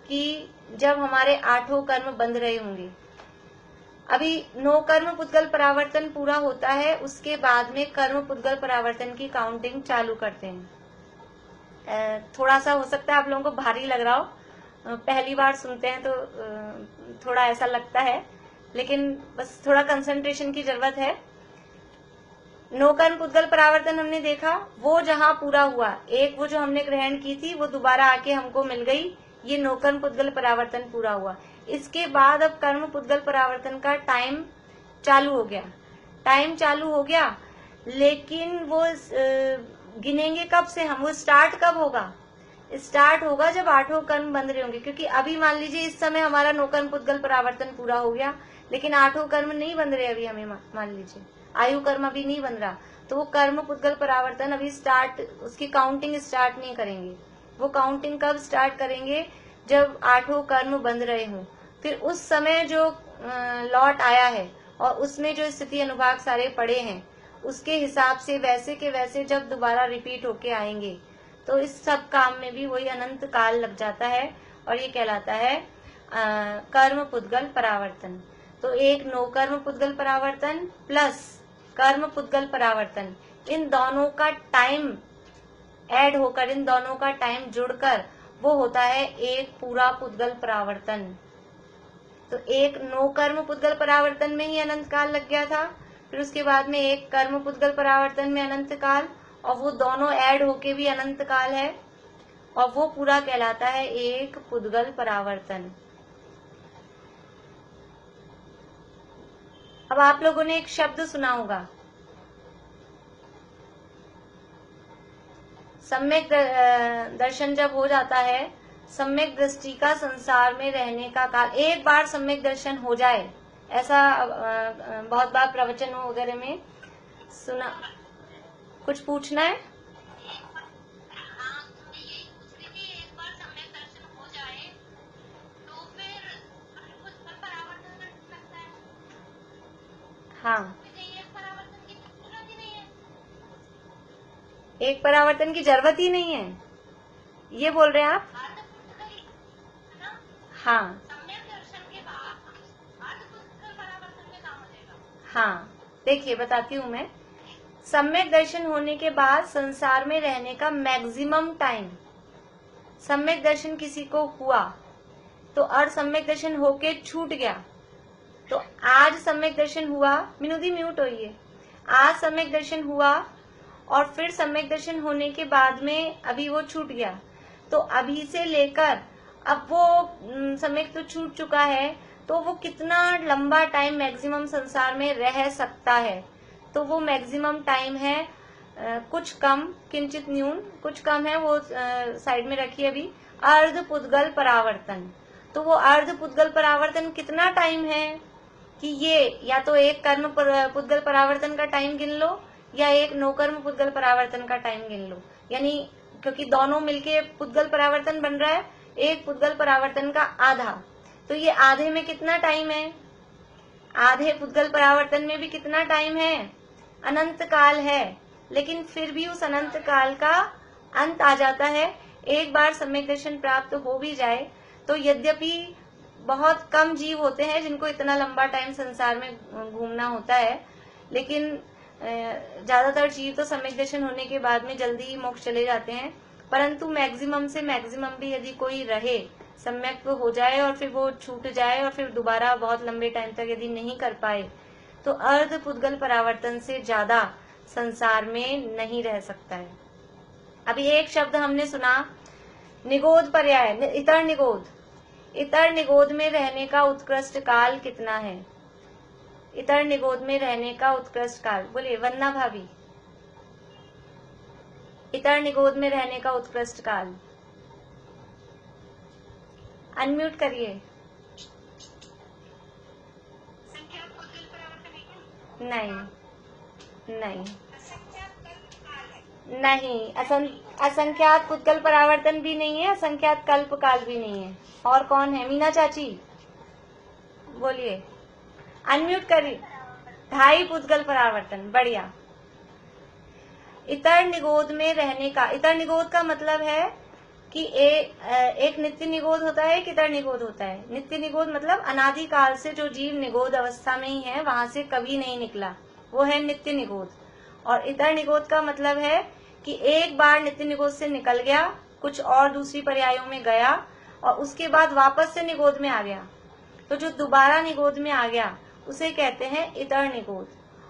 कि जब हमारे 8 कर्म बंध रहे होंगे। अभी 9 कर्म पुद्गल परावर्तन पूरा होता है, उसके बाद में कर्म पुद्गल परावर्तन की काउंटिंग चालू करते हैं। थोड़ा सा हो सकता है आप लोगों को भारी लग रहा हो, पहली बार सुनते हैं तो थोड़ा ऐसा लगता है, लेकिन बस थोड़ा कंसंट्रेशन की जरूरत है। 9 कर्म पुद्गल परावर्तन हमने देखा, वो जहां पूरा हुआ, एक वो जो हमने ग्रहण की थी वो दोबारा आके हमको मिल गई, ये 9 कर्म पुद्गल परावर्तन पूरा हुआ। इसके बाद अब कर्म पुद्गल परावर्तन का टाइम चालू हो गया, लेकिन वो गिनेंगे कब से हम, वो स्टार्ट कब होगा, स्टार्ट होगा जब 8 कर्म बंध रहे होंगे। क्योंकि अभी मान लीजिए इस समय हमारा 9 कर्म पुद्गल परावर्तन पूरा हो गया, लेकिन 8 कर्म नहीं बंध रहे अभी, हमें मान लीजिए आयु कर्म अभी नहीं बन रहा, तो वो कर्म पुद्गल परावर्तन अभी स्टार्ट, उसकी काउंटिंग स्टार्ट नहीं करेंगे। वो काउंटिंग कब स्टार्ट करेंगे, जब 8 कर्म बंध रहे हों। फिर उस समय जो लॉट आया है और उसमें जो स्थिति अनुभाग सारे पड़े हैं, उसके हिसाब से वैसे के वैसे जब दोबारा रिपीट होके आएंगे, तो इस सब काम में भी वही अनंत काल लग जाता है और ये कहलाता है कर्म पुद्गल परावर्तन। तो एक 9 कर्म पुद्गल परावर्तन प्लस कर्म पुद्गल परावर्तन, इन दोनों का टाइम ऐड होकर, इन दोनों का टाइम जुड़कर वो होता है एक पूरा पुद्गल परावर्तन। तो एक 9 कर्म पुद्गल परावर्तन में ही अनंत काल लग गया था, फिर उसके बाद में एक कर्म पुद्गल परावर्तन में अनंत काल, और वो दोनों ऐड होके भी अनंत काल है, और वो पूरा कहलाता है एक पुद्गल परावर्तन। अब आप लोगों ने एक शब्द सुना होगा, सम्यक दर्शन जब हो जाता है, सम्यक दृष्टि का संसार में रहने का काल, एक बार सम्यक दर्शन हो जाए, ऐसा बहुत बार प्रवचनों वगैरह में सुना। कुछ पूछना है? हाँ, तो मैं यही पूछ रही थी, एक बार सम्यक दर्शन हो जाए हाँ, मुझे एक परावर्तन की जरूरत ही नहीं है। एक परावर्तन की जरूरत ही नहीं है, ये बोल रहे हैं आप? अर्धपुष्कली है ना, हाँ सम्यक दर्शन के बाद अर्धपुष्कल परावर्तन में काम हो जाएगा। हाँ, देखिए बताती हूँ मैं। सम्यक दर्शन होने के बाद संसार में रहने का मैक्सिमम टाइम, सम्यक दर्शन किसी को हुआ तो और सम्यक दर्शन होके छूट गया, तो आज सम्यक दर्शन हुआ, मिनुदी म्यूट होइए, आज सम्यक दर्शन हुआ और फिर सम्यक दर्शन होने के बाद में अभी वो छूट गया, तो अभी से लेकर अब वो सम्यक तो छूट चुका है, तो वो कितना लंबा टाइम मैक्सिमम संसार में रह सकता है, तो वो मैक्सिमम टाइम है कुछ कम, किंचित न्यून, कुछ कम है, वो साइड में रखिए अभी, अर्धपुद्गल परावर्तन। तो वो अर्धपुद्गल परावर्तन कितना टाइम है कि ये या तो एक कर्म पुद्गल परावर्तन का टाइम गिन लो या एक नौकर्म पुद्गल परावर्तन का टाइम गिन लो, यानी क्योंकि दोनों मिलके पुद्गल परावर्तन बन रहा है, एक पुद्गल परावर्तन का आधा, तो ये आधे में कितना टाइम है, आधे पुद्गल परावर्तन में भी कितना टाइम है, अनंत काल है, लेकिन फिर भी उस अनंत काल का अंत आ जाता है। एक बार सम्यक दर्शन प्राप्त हो भी जाए तो यद्यपि बहुत कम जीव होते हैं जिनको इतना लंबा टाइम संसार में घूमना होता है, लेकिन ज्यादातर जीव तो सम्यक दर्शन होने के बाद में जल्दी ही मोक्ष चले जाते हैं, परंतु मैक्सिमम से मैक्सिमम भी यदि कोई रहे, सम्यक हो जाए और फिर वो छूट जाए और फिर दोबारा बहुत लंबे टाइम तक यदि नहीं कर पाए, तो अर्ध पुद्गल परावर्तन से ज्यादा संसार में नहीं रह सकता है। अभी एक शब्द हमने सुना, निगोध पर्याय, इतर निगोध। इतर निगोध में रहने का उत्कृष्ट काल कितना है? इतर निगोध में रहने का उत्कृष्ट काल, बोलिए वंदना भाभी, इतर निगोध में रहने का उत्कृष्ट काल, अनम्यूट करिए। संख्यात पुद्गल परावर्तन है क्या? नहीं नहीं असंख्यात कल्प काल है। नहीं, असंख्यात पुद्गल परावर्तन भी नहीं है, असंख्यात कल्प काल भी नहीं है। और कौन है? मीना चाची बोलिए, अनम्यूट करिए। 2.5 पुद्गल परावर्तन, बढ़िया। इतर निगोध में रहने का, इतर निगोध का मतलब है कि एक नित्य निगोध होता है, एक इतर निगोध होता है। नित्य निगोध मतलब अनादिकाल से जो जीव निगोध अवस्था में ही है, वहां से कभी नहीं निकला, वो है नित्य निगोध। और इतर निगोध का मतलब है कि एक बार नित्य निगोध से निकल गया, कुछ और दूसरी पर्यायों में गया और उसके बाद वापस से निगोध में आ गया, तो जो दोबारा निगोध में आ गया उसे कहते हैं इतर निगोध।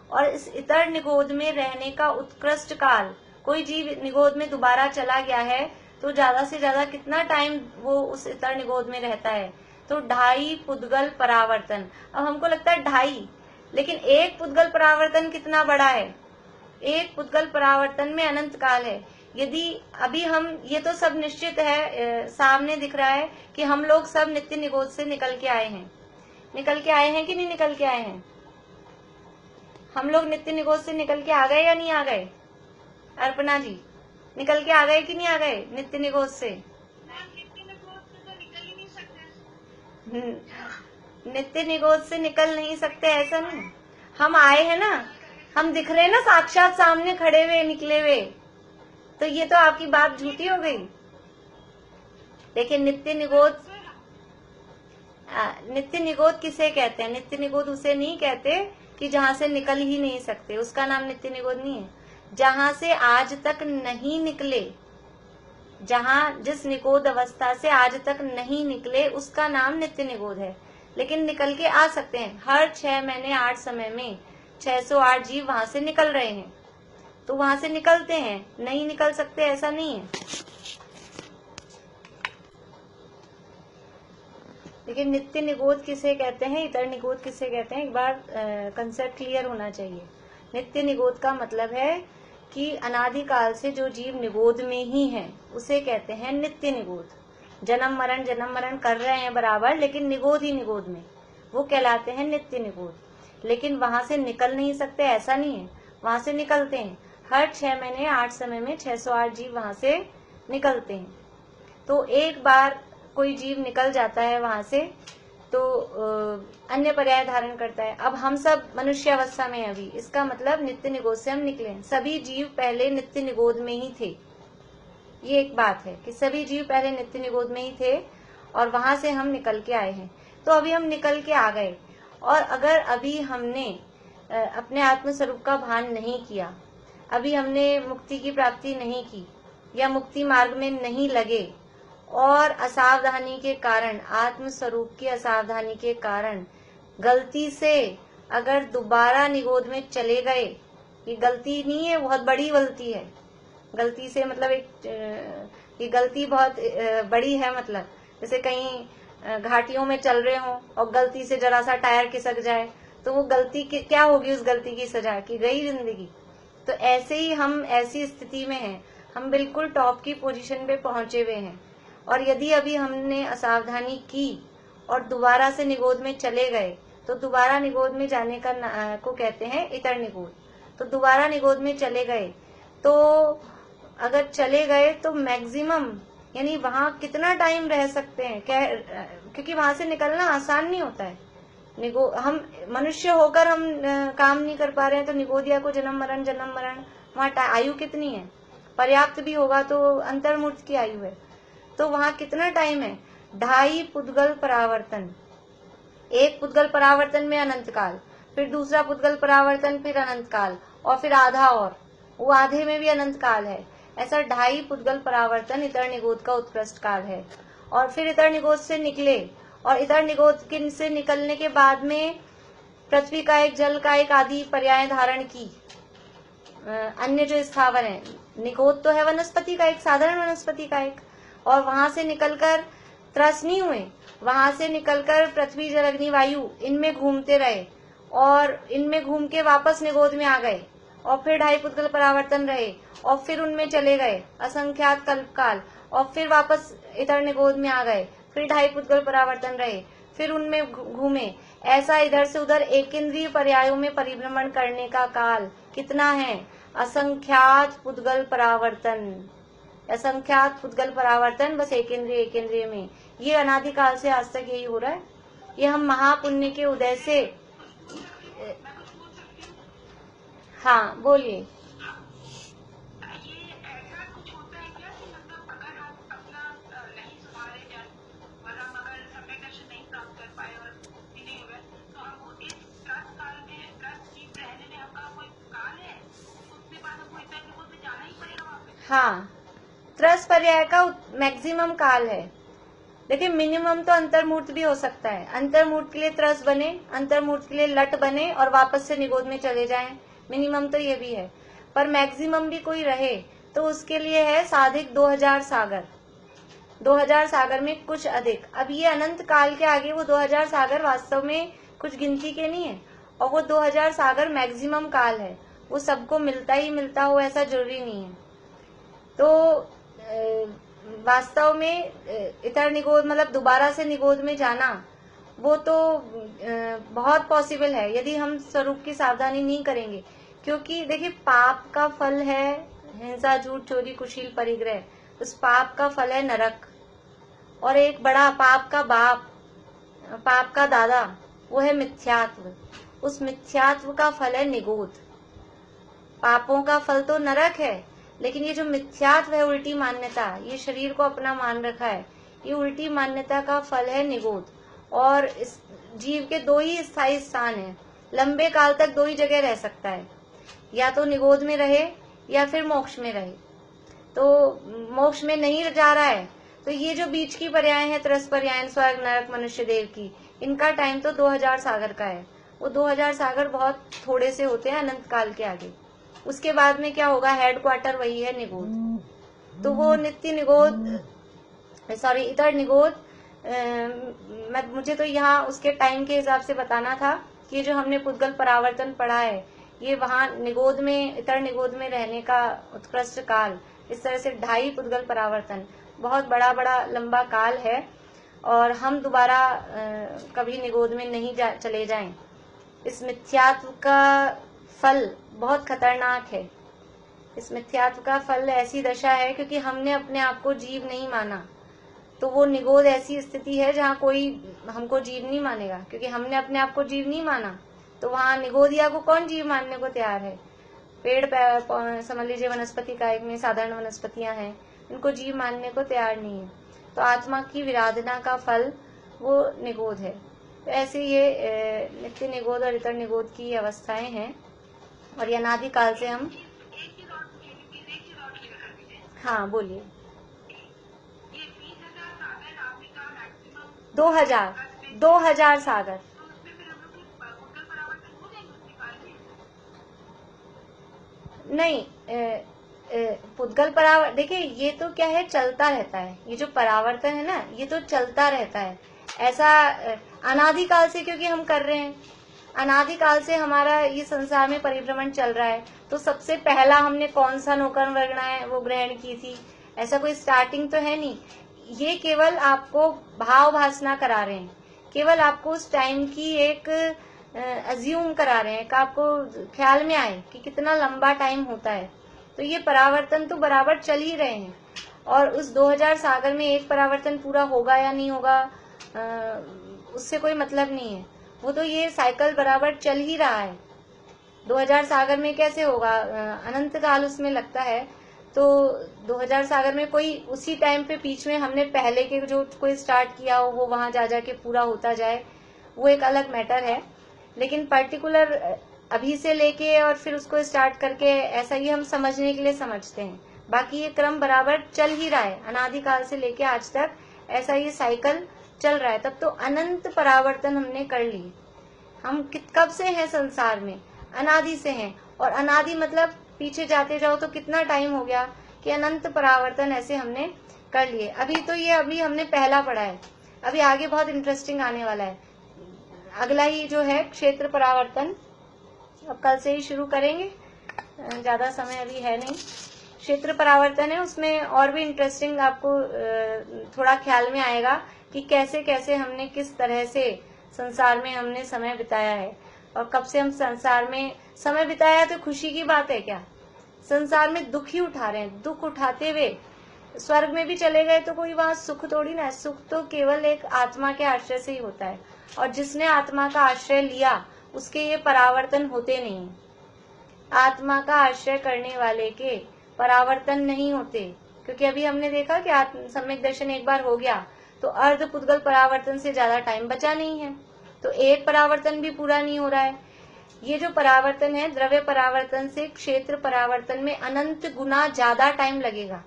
और इस इतर निगोध में रहने का उत्कृष्ट काल, कोई जीव निगोध में दोबारा चला गया है तो ज्यादा से ज्यादा कितना टाइम वो उस इतर निगोध में रहता है, तो 2.5 पुद्गल परावर्तन। अब हमको लगता है 2.5, लेकिन एक पुद्गल परावर्तन कितना बड़ा है, एक पुद्गल परावर्तन में अनंत काल है। यदि अभी हम, ये तो सब निश्चित है, सामने दिख रहा है कि हम लोग सब नित्य निगोध से निकल के आए हैं, निकल के आए हैं कि नहीं निकल के आए हैं? हम लोग नित्य निगोध से निकल के आ गए या नहीं आ गए? अर्पणा जी, निकल के आ गए कि नहीं आ गए नित्य निगोध से? नित्य निगोध से तो निकल ही नहीं सकते। नित्य निगोध से निकल नहीं सकते ऐसा नहीं, हम आए हैं ना, हम दिख रहे हैं ना साक्षात सामने खड़े हुए निकले हुए, तो ये तो आपकी बात झूठी हो गई। देखिए नित्य निगोध, नित्य निगोध किसे कहते हैं? नित्य निगोध उसे नहीं कहते कि जहां से निकल ही नहीं सकते, उसका नाम नित्य निगोध नहीं है। जहां से आज तक नहीं निकले, जहां जिस निगोध अवस्था से आज तक नहीं निकले, उसका नाम नित्य निगोध है। लेकिन निकल के आ सकते हैं, हर 6 महीने 8 समय में 608 जीव वहां से निकल रहे हैं, तो वहां से निकलते हैं, नहीं निकल सकते ऐसा नहीं है। लेकिन नित्य निगोध किसे कहते हैं, इतर निगोध किसे कहते हैं, एक बार कंसेप्ट क्लियर होना चाहिए। नित्य निगोध का मतलब है कि अनादिकाल से जो जीव निगोध में ही है उसे कहते हैं नित्य निगोध। जन्म मरण कर रहे हैं बराबर, लेकिन निगोध ही निगोध में, वो कहलाते हैं नित्य निगोध। लेकिन वहां से निकल नहीं सकते ऐसा नहीं है, वहां से निकलते हैं, हर 6 महीने 8 समय में 608 जीव वहां से निकलते हैं। तो एक बार कोई जीव निकल जाता है वहां से, तो अन्य पर्याय धारण करता है। अब हम सब मनुष्य अवस्था में अभी, इसका मतलब नित्य निगोद से हम निकले। सभी जीव पहले नित्य निगोद में ही थे, ये एक बात है कि सभी जीव पहले नित्य निगोद में ही थे और वहां से हम निकल के आए हैं। तो अभी हम निकल के आ गए, और अगर अभी हमने अपने आत्म स्वरूप का भान नहीं किया, अभी हमने मुक्ति की प्राप्ति नहीं की या मुक्ति मार्ग में नहीं लगे, और असावधानी के कारण, आत्म स्वरूप की असावधानी के कारण गलती से अगर दोबारा निगोद में चले गए, ये गलती नहीं है, बहुत बड़ी गलती है। गलती से मतलब ये गलती बहुत बड़ी है। मतलब जैसे कहीं घाटियों में चल रहे हो और गलती से जरा सा टायर खिसक जाए, तो वो गलती क्या होगी, उस गलती की सजा की गई जिंदगी। तो ऐसे ही हम ऐसी स्थिति में हैं, हम बिल्कुल टॉप की पोजीशन पे पहुंचे हुए हैं, और यदि अभी हमने असावधानी की और दोबारा से निगोद में चले गए, तो दोबारा निगोद में जाने का को कहते हैं इतर निगोद। तो दोबारा निगोद में चले गए, तो अगर चले गए तो मैक्सिमम यानी वहां कितना टाइम रह सकते हैं, क्योंकि वहां से निकलना आसान नहीं होता है। हम मनुष्य होकर हम काम नहीं कर पा रहे हैं, तो निगोदिया को जन्म मरण वहाँ आयु कितनी है, पर्याप्त भी होगा तो अंतर्मूर्त की आयु है। तो वहां कितना टाइम है, 2.5 पुद्गल परावर्तन। एक पुद्गल परावर्तन में अनंत काल, फिर दूसरा पुद्गल परावर्तन, फिर अनंत काल, और फिर आधा, और वो आधे में भी अनंत काल है। ऐसा 2.5 पुद्गल परावर्तन इतर निगोद का उत्कृष्ट काल है। और फिर इतर निगोद से निकले, और इतर निगोद से निकलने के बाद में पृथ्वी का एक, जल का एक आदि पर्याय धारण की। अन्य जो स्थावर है, निगोद तो है वनस्पति का एक, साधारण वनस्पति का एक, और वहां से निकलकर त्रस नहीं हुए, वहां से निकलकर पृथ्वी जल अग्नि वायु इनमें घूमते रहे, और इनमें घूम के वापस निगोद में आ गए, और फिर 2.5 पुद्गल परावर्तन रहे, और फिर उनमें चले गए असंख्यात कल्पकाल, और फिर वापस इतर निगोद में आ गए, फिर 2.5 पुद्गल परावर्तन रहे, फिर उनमें घूमे। ऐसा इधर से उधर एक इंद्रिय पर्यायों में परिभ्रमण करने का काल कितना है, असंख्यात पुद्गल परावर्तन। असंख्यात पुद्गल परावर्तन बस एक इंद्रिय में, ये अनादिकाल से आज तक यही हो रहा है। ये हम महापुण्य के उदय से। हाँ बोलिए। हाँ, त्रस पर्याय का मैक्सिमम काल है। देखिए मिनिमम तो अंतर्मूर्त भी हो सकता है, अंतर्मूर्त के लिए त्रस बने, अंतर्मूर्त के लिए लट बने और वापस से निगोद में चले जाएं, मिनिमम तो ये भी है। पर मैक्सिमम भी कोई रहे तो उसके लिए है साधिक 2000 सागर। 2000 सागर में कुछ अधिक। अब ये अनंत काल के आगे वो 2000 सागर वास्तव में कुछ गिनती के नहीं है, और वो 2000 सागर मैक्सिमम काल है, वो सबको मिलता ही मिलता हो ऐसा जरूरी नहीं है। तो वास्तव में इतर निगोद मतलब दोबारा से निगोद में जाना, वो तो बहुत पॉसिबल है यदि हम स्वरूप की सावधानी नहीं करेंगे। क्योंकि देखिए पाप का फल है हिंसा, झूठ, चोरी, कुशील, परिग्रह। उस पाप का फल है नरक, और एक बड़ा पाप का बाप, पाप का दादा, वो है मिथ्यात्व। उस मिथ्यात्व का फल है निगोद। पापों का फल तो नरक है, लेकिन ये जो मिथ्यात्व है, उल्टी मान्यता, ये शरीर को अपना मान रखा है, ये उल्टी मान्यता का फल है निगोद। और इस जीव के 2 ही स्थायी स्थान है, लंबे काल तक 2 ही जगह रह सकता है, या तो निगोद में रहे या फिर मोक्ष में रहे। तो मोक्ष में नहीं जा रहा है, तो ये जो बीच की पर्याय है, त्रस पर्याय, स्वर्ग, नरक, मनुष्य देव की, इनका टाइम तो 2000 सागर का है। वो 2000 सागर बहुत थोड़े से होते हैं अनंत काल के आगे। उसके बाद में क्या होगा, हेडक्वार्टर वही है निगोद। तो वो नित्य निगोद, सॉरी इतर निगोद, मुझे तो यहाँ उसके टाइम के हिसाब से बताना था कि जो हमने पुद्गल परावर्तन पढ़ा है, ये वहाँ निगोद में, इतर निगोद में रहने का उत्कृष्ट काल, इस तरह से 2.5 पुद्गल परावर्तन बहुत बड़ा लंबा काल है। और हम दोबारा कभी निगोद में नहीं चले जाएं। इस मिथ्यात्व का फल बहुत खतरनाक है। इस मिथ्यात्व का फल ऐसी दशा है क्योंकि हमने अपने आप को जीव नहीं माना, तो वो निगोद ऐसी स्थिति है जहाँ कोई हमको जीव नहीं मानेगा, क्योंकि हमने अपने आप को जीव नहीं माना। तो वहाँ निगोदिया को कौन जीव मानने को तैयार है? पेड़ समझ लीजिए वनस्पति कायक में साधारण वनस्पतियां हैं, उनको जीव मानने को तैयार नहीं है। तो आत्मा की विराधना का फल वो निगोद है। तो ऐसे ये नित्य निगोद और इतर निगोद की अवस्थाएं हैं, और ये अनादि काल से हम। हाँ बोलिए। 2000 सागर। नहीं, पुद्गल परावर्तन देखिए, ये तो क्या है, चलता रहता है। ये जो परावर्तन है ना, ये तो चलता रहता है। ऐसा अनादिकाल से क्योंकि हम कर रहे हैं, अनादिकाल से हमारा ये संसार में परिभ्रमण चल रहा है। तो सबसे पहला हमने कौन सा नौकर वर्गना है वो ग्रहण की थी, ऐसा कोई स्टार्टिंग तो है नहीं। ये केवल आपको भाव भासना करा रहे हैं, केवल आपको उस टाइम की एक अज्यूम करा रहे हैं कि आपको ख्याल में आए कि कितना लंबा टाइम होता है। तो ये परावर्तन तो बराबर चल ही रहे हैं, और उस 2000 सागर में एक परावर्तन पूरा होगा या नहीं होगा उससे कोई मतलब नहीं है। वो तो ये साइकिल बराबर चल ही रहा है। 2000 सागर में कैसे होगा, अनंत काल उसमें लगता है। तो 2000 सागर में कोई उसी टाइम पे बीच में हमने पहले के जो कोई स्टार्ट किया हो वो वहां जा जाके पूरा होता जाए, वो एक अलग मैटर है। लेकिन पर्टिकुलर अभी से लेके और फिर उसको स्टार्ट करके ऐसा ही हम समझने के लिए समझते हैं। बाकी ये क्रम बराबर चल ही रहा है, अनादिकाल से लेके आज तक ऐसा ये साइकिल चल रहा है। तब तो अनंत परावर्तन हमने कर लिए। हम कब से हैं संसार में? अनादि से हैं। और अनादि मतलब पीछे जाते जाओ तो कितना टाइम हो गया कि अनंत परावर्तन ऐसे हमने कर लिए। अभी हमने पहला पढ़ा है, अभी आगे बहुत इंटरेस्टिंग आने वाला है। अगला ही जो है क्षेत्र परावर्तन, अब कल से ही शुरू करेंगे, ज्यादा समय अभी है नहीं। क्षेत्र परावर्तन है, उसमें और भी इंटरेस्टिंग आपको थोड़ा ख्याल में आएगा कि कैसे कैसे हमने किस तरह से संसार में हमने समय बिताया है, और कब से हम संसार में समय बिताया। तो खुशी की बात है क्या? संसार में दुख ही उठा रहे हैं। दुख उठाते हुए स्वर्ग में भी चले गए तो कोई वहां सुख थोड़ी ना है। सुख तो केवल एक आत्मा के आश्रय से ही होता है, और जिसने आत्मा का आश्रय लिया उसके ये परावर्तन होते नहीं। आत्मा का आश्रय करने वाले के परावर्तन नहीं होते, क्योंकि अभी हमने देखा कि सम्यक दर्शन एक बार हो गया तो अर्ध पुद्गल परावर्तन से ज्यादा टाइम बचा नहीं है, तो एक परावर्तन भी पूरा नहीं हो रहा है। ये जो परावर्तन है द्रव्य परावर्तन से क्षेत्र परावर्तन में अनंत गुना ज्यादा टाइम लगेगा।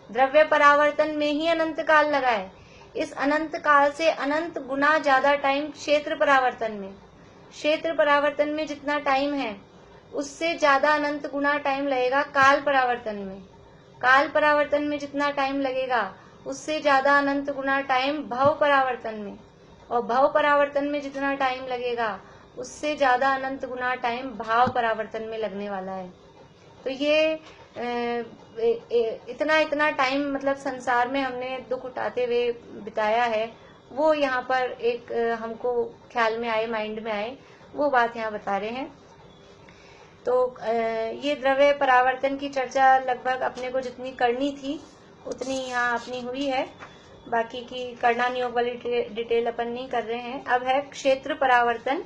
द्रव्य परावर्तन में ही अनंत काल लगा है, इस अनंत काल से अनंत गुना ज्यादा टाइम क्षेत्र परावर्तन में। क्षेत्र परावर्तन में जितना टाइम है उससे ज्यादा अनंत गुना टाइम लगेगा काल परावर्तन में। काल परावर्तन में जितना टाइम लगेगा उससे ज्यादा अनंत गुना टाइम भव परावर्तन में, और भव परावर्तन में जितना टाइम लगेगा उससे ज्यादा अनंत गुना टाइम भाव परावर्तन में लगने वाला है। तो ये इतना टाइम मतलब संसार में हमने दुख उठाते हुए बिताया है, वो यहाँ पर एक हमको ख्याल में आए, माइंड में आए, वो बात यहाँ बता रहे हैं। तो ये द्रव्य परावर्तन की चर्चा लगभग अपने को जितनी करनी थी उतनी यहाँ अपनी हुई है। बाकी की करना नियोग वाली डिटेल अपन नहीं कर रहे हैं। अब है क्षेत्र परावर्तन।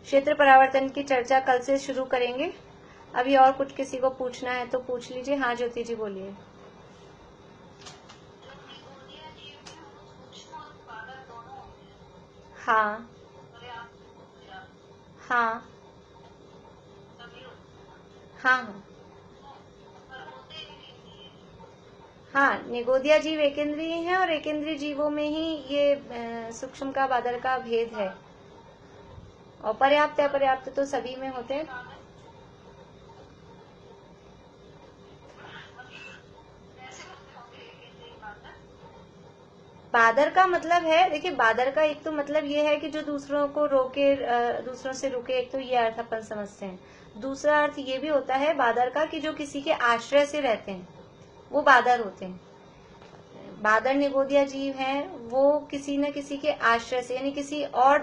क्षेत्र परावर्तन की चर्चा कल से शुरू करेंगे। अभी और कुछ किसी को पूछना है तो पूछ लीजिए। हाँ ज्योति जी बोलिए। हाँ हाँ हाँ हाँ, निगोदिया जीव एकेंद्रीय हैं, और एकेंद्रीय जीवों में ही ये सूक्ष्म का बादल का भेद है, और पर्याप्त अपर्याप्त तो सभी में होते हैं। बादर का मतलब है, देखिए बादर का एक तो मतलब ये है कि जो दूसरों को रोके, दूसरों से रुके, एक तो ये अर्थ अपन समझते हैं। दूसरा अर्थ ये भी होता है बादर का कि जो किसी के आश्रय से रहते हैं वो बादर होते हैं। बादर निगोदिया जीव हैं, वो किसी न किसी के आश्रय से, यानी किसी और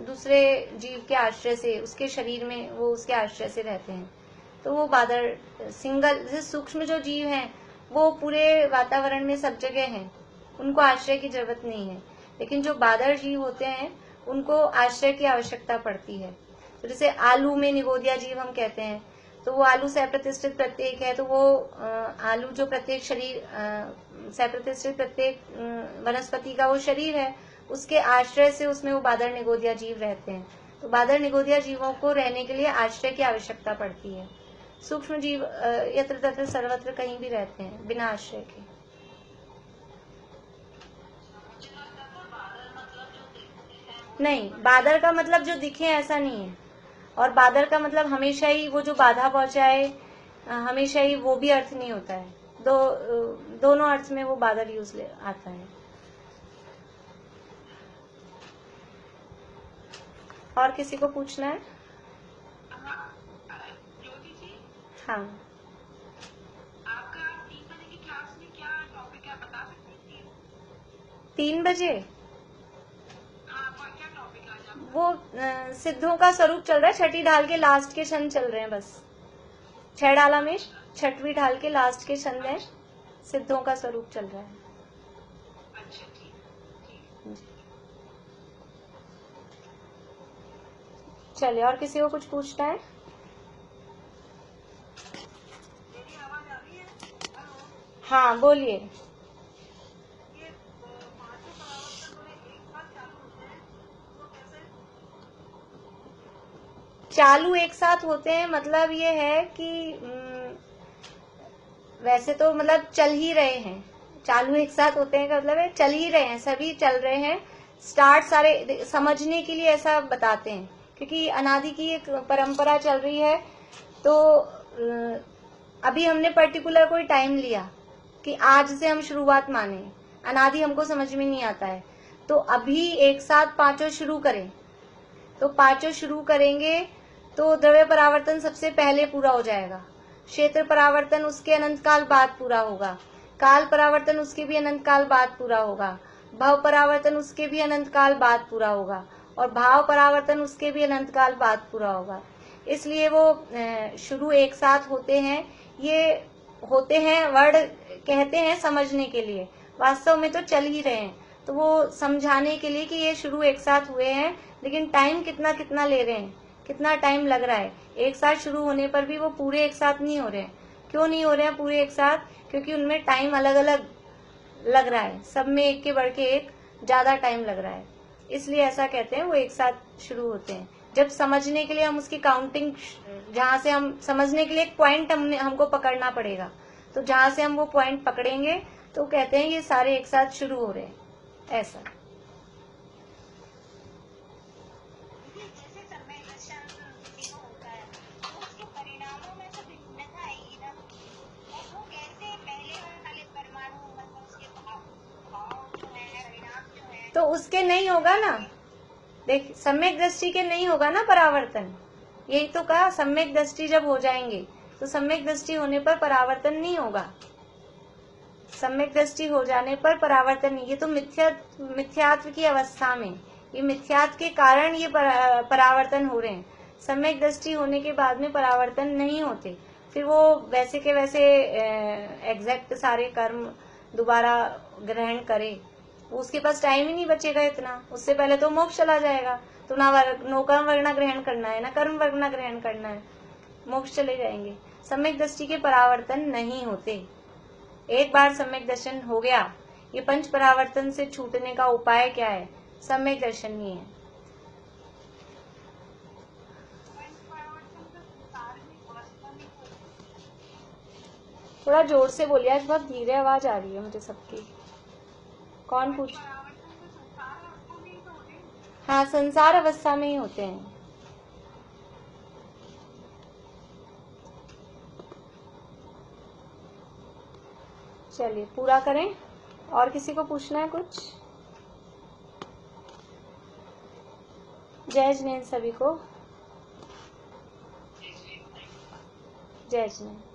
दूसरे जीव के आश्रय से, उसके शरीर में वो उसके आश्रय से रहते हैं, तो वो बादर सिंगल। सूक्ष्म जो जीव हैं वो पूरे वातावरण में सब जगह हैं, उनको आश्रय की जरूरत नहीं है। लेकिन जो बादर जीव होते हैं उनको आश्रय की आवश्यकता पड़ती है। तो जैसे आलू में निगोदिया जीव हम कहते हैं, तो वो आलू से प्रतिष्ठित प्रत्येक है, तो वो आलू जो प्रत्येक शरीर से प्रतिष्ठित प्रत्येक वनस्पति का वो शरीर है, उसके आश्रय से उसमें वो बादर निगोदिया जीव रहते हैं। तो बादर निगोदिया जीवों को रहने के लिए आश्रय की आवश्यकता पड़ती है। सूक्ष्म जीव यत्र तत्र सर्वत्र कहीं भी रहते हैं बिना आश्रय के। नहीं, बादर का मतलब जो दिखे ऐसा नहीं है, और बादर का मतलब हमेशा ही वो जो बाधा पहुंचाए, हमेशा ही वो भी अर्थ नहीं होता है। दोनों अर्थ में वो बादर यूज आता है। और किसी को पूछना है? हाँ, आपका 3 बजे की क्लास में क्या टॉपिक है, बता सकती हैं? 3 बजे क्या टॉपिक आज आप? वो सिद्धों का स्वरूप चल रहा है। छठी ढाल के लास्ट के क्षण चल रहे हैं, बस 6 डाला में 6वीं ढाल के लास्ट के क्षण में सिद्धों का स्वरूप चल रहा है। अच्छा, ठीक। चलिए, और किसी को कुछ पूछना है? मेरी आवाज आ रही है? हेलो, हाँ, बोलिए। ये पांचों परावर्तन वाले एक साथ चालू होते हैं, तो कैसे? चालू एक साथ होते हैं मतलब ये है कि वैसे तो मतलब चल ही रहे हैं। चालू एक साथ होते हैं का मतलब है चल ही रहे हैं, सभी चल रहे हैं। स्टार्ट सारे समझने के लिए ऐसा बताते हैं, क्योंकि अनादि की एक परंपरा चल रही है। तो अभी हमने पर्टिकुलर कोई टाइम लिया कि आज से हम शुरुआत माने, अनादि हमको समझ में नहीं आता है, तो अभी एक साथ पांचों शुरू करें। तो पांचों शुरू करेंगे तो द्रव्य परावर्तन सबसे पहले पूरा हो जाएगा, क्षेत्र परावर्तन उसके अनंत काल बाद पूरा होगा, काल परावर्तन उसके भी अनंत काल बाद पूरा होगा, भव परावर्तन उसके भी अनंत काल बाद पूरा होगा, और भाव परावर्तन उसके भी अनंत काल बाद पूरा होगा। इसलिए वो शुरू एक साथ होते हैं। ये होते हैं वर्ड कहते हैं समझने के लिए, वास्तव में तो चल ही रहे हैं। तो वो समझाने के लिए कि ये शुरू एक साथ हुए हैं, लेकिन टाइम कितना कितना ले रहे हैं, कितना टाइम लग रहा है। एक साथ शुरू होने पर भी वो पूरे एक साथ नहीं हो रहे हैं। क्यों नहीं हो रहे हैं पूरे एक साथ? क्योंकि उनमें टाइम अलग अलग लग रहा है, सब में एक के बढ़ के एक ज्यादा टाइम लग रहा है, इसलिए ऐसा कहते हैं वो एक साथ शुरू होते हैं। जब समझने के लिए हम उसकी काउंटिंग, जहां से हम समझने के लिए एक पॉइंट हमको पकड़ना पड़ेगा, तो जहां से हम वो पॉइंट पकड़ेंगे तो कहते हैं ये सारे एक साथ शुरू हो रहे हैं, ऐसा। जैसे समय दर्शन तीनों होता है, तो उसके परिणामों में तो भिन्नता आएगी ना, और वो कैसे पहले वाले परमाणु मतलब उसके भाव जो है, परिणाम जो है, तो उसके नहीं होगा ना, देख सम्यक दृष्टि के नहीं होगा ना परावर्तन। यही तो कहा, सम्यक दृष्टि जब हो जाएंगे तो सम्यक दृष्टि होने पर परावर्तन नहीं होगा। सम्यक दृष्टि हो जाने पर परावर्तन नहीं, ये तो मिथ्यात्व की अवस्था में, ये मिथ्यात्व के कारण ये परावर्तन हो रहे हैं। सम्यक दृष्टि होने के बाद में परावर्तन नहीं होते, फिर वो वैसे के वैसे एग्जैक्ट सारे कर्म दोबारा ग्रहण करे, उसके पास टाइम ही नहीं बचेगा इतना। उससे पहले तो मोक्ष चला जाएगा, तो नो कर्म वर्णा ग्रहण करना है, ना कर्म वर्णा ग्रहण करना है, मोक्ष चले जाएंगे। सम्यक दृष्टि के परावर्तन नहीं होते। एक बार सम्यक दर्शन हो गया, ये पंच परावर्तन से छूटने का उपाय क्या है? सम्यक दर्शन ही है। थोड़ा जोर से बोलिए, आज बहुत धीरे आवाज आ रही है मुझे सबकी। कौन पूछ? हाँ, संसार अवस्था में ही होते हैं। चलिए पूरा करें। और किसी को पूछना है कुछ? जय जिनेन्द्र सभी को। जय जिनेन्द्र।